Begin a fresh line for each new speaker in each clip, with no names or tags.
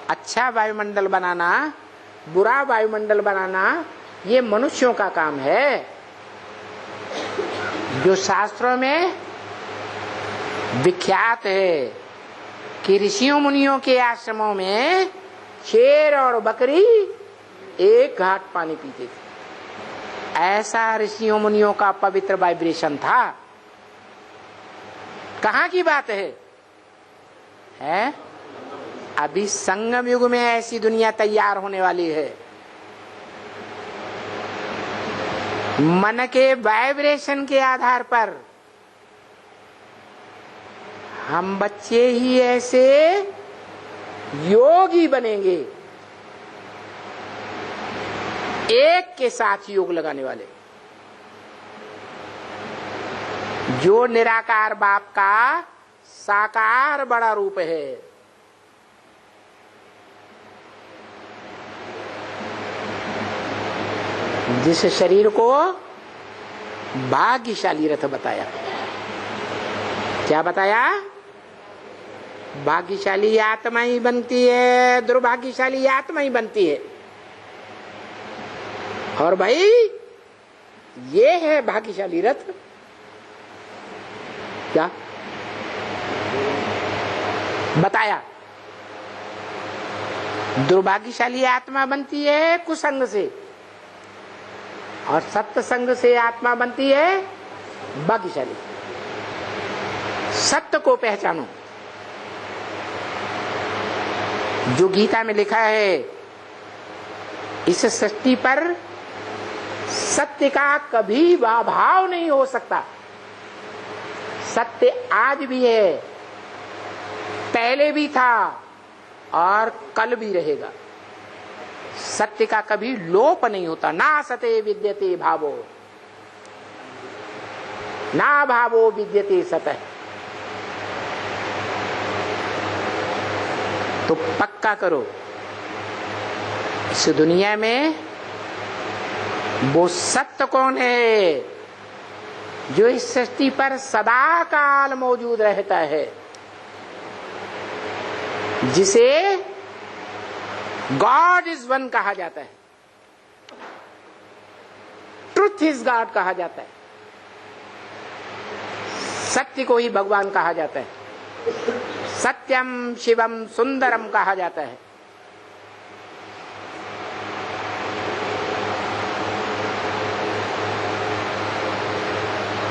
अच्छा वायुमंडल बनाना, बुरा वायुमंडल बनाना, ये मनुष्यों का काम है। जो शास्त्रों में विख्यात है कि ऋषियों मुनियों के आश्रमों में शेर और बकरी एक घाट पानी पीते थे। ऐसा ऋषियों मुनियों का पवित्र वाइब्रेशन था। कहाँ की बात है? अभी संगम युग में ऐसी दुनिया तैयार होने वाली है। मन के वाइब्रेशन के आधार पर हम बच्चे ही ऐसे योगी बनेंगे, एक के साथ योग लगाने वाले, जो निराकार बाप का साकार बड़ा रूप है। जिस शरीर को भाग्यशाली रथ बताया, क्या बताया? भाग्यशाली आत्मा ही बनती है, दुर्भाग्यशाली आत्मा ही बनती है। और भाई ये है भाग्यशाली रथ। क्या बताया? दुर्भाग्यशाली आत्मा बनती है कुसंग से, और सत्संग से आत्मा बनती है भाग्यशाली। सत्य को पहचानो। जो गीता में लिखा है, इस सृष्टि पर सत्य का कभी अभाव नहीं हो सकता। सत्य आज भी है, पहले भी था और कल भी रहेगा। सत्य का कभी लोप नहीं होता। ना सते विद्यते भावो, ना भावो विद्यते सतः। तो पक्का करो, इस दुनिया में वो सत्य कौन है जो इस सृष्टि पर सदा काल मौजूद रहता है, जिसे गॉड इज वन कहा जाता है, ट्रुथ इज गॉड कहा जाता है, सत्य को ही भगवान कहा जाता है, सत्यम शिवम सुंदरम कहा जाता है।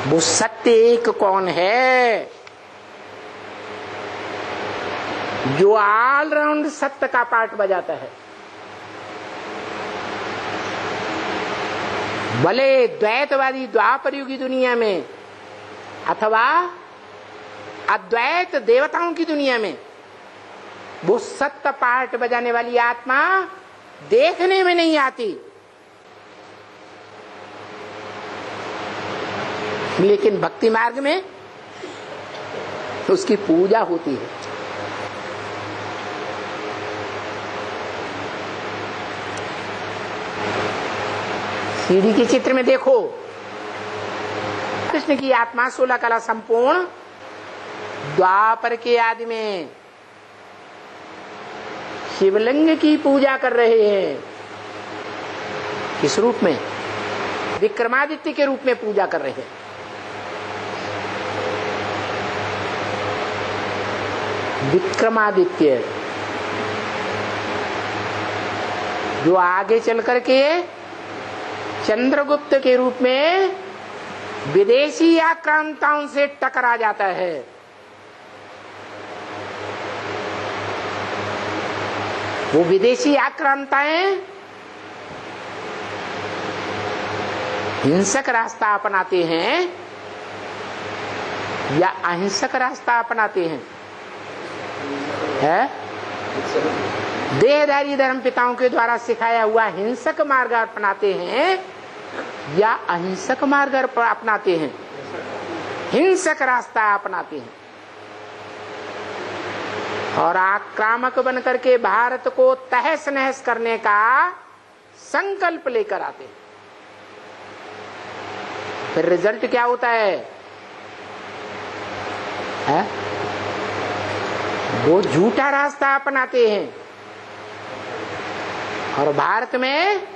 वो सत्य एक कौन है जो ऑलराउंड सत्य का पार्ट बजाता है। भले द्वैतवादी द्वापर युग की दुनिया में अथवा अद्वैत देवताओं की दुनिया में वो सत्य पार्ट बजाने वाली आत्मा देखने में नहीं आती, लेकिन भक्ति मार्ग में उसकी पूजा होती है। सीढ़ी के चित्र में देखो, कृष्ण की आत्मा 16 कला संपूर्ण द्वापर के आदि में शिवलिंग की पूजा कर रहे हैं। किस रूप में? विक्रमादित्य के रूप में पूजा कर रहे हैं। विक्रमादित्य जो आगे चल करके चंद्रगुप्त के रूप में विदेशी आक्रांताओं से टकरा जाता है। वो विदेशी आक्रांताएं हिंसक रास्ता अपनाते हैं या अहिंसक रास्ता अपनाते हैं? देहधारी धर्म पिताओं के द्वारा सिखाया हुआ हिंसक मार्ग अपनाते हैं या अहिंसक मार्ग अपनाते हैं? हिंसक रास्ता अपनाते हैं और आक्रामक बनकर के भारत को तहस नहस करने का संकल्प लेकर आते हैं। फिर रिजल्ट क्या होता है? वो झूठा रास्ता अपनाते हैं और भारत में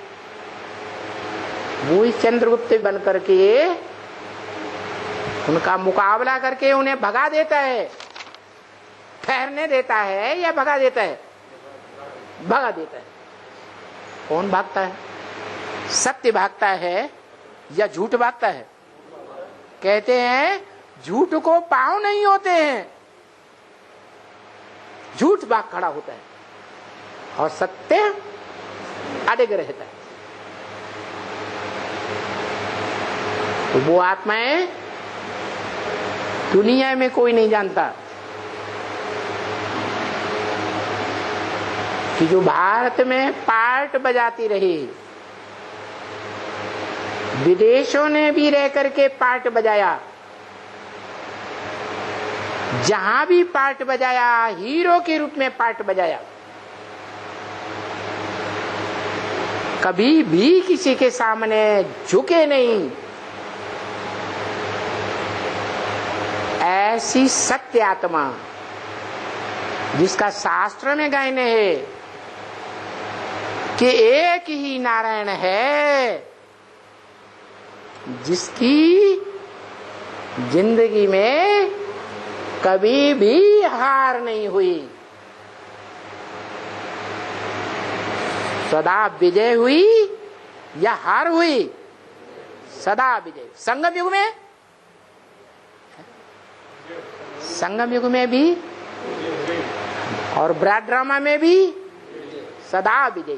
वही चंद्रगुप्त बन करके उनका मुकाबला करके उन्हें भगा देता है, ठहरने देता है या भगा देता है? भगा देता है। कौन भागता है? सत्य भागता है या झूठ भागता है? कहते हैं झूठ को पांव नहीं होते हैं, झूठ भाग खड़ा होता है और सत्य अडिग रहता है। तो वो आत्माएं दुनिया में कोई नहीं जानता कि जो भारत में पार्ट बजाती रही, विदेशों ने भी रह करके पार्ट बजाया, जहां भी पार्ट बजाया हीरो के रूप में पार्ट बजाया, कभी भी किसी के सामने झुके नहीं। ऐसी सत्य आत्मा जिसका शास्त्र में गायने है कि एक ही नारायण है, जिसकी जिंदगी में कभी भी हार नहीं हुई, सदा विजय हुई या हार हुई? सदा विजय। संगम युग में, संगम युग में भी और ब्रॉड ड्रामा में भी सदा विजय।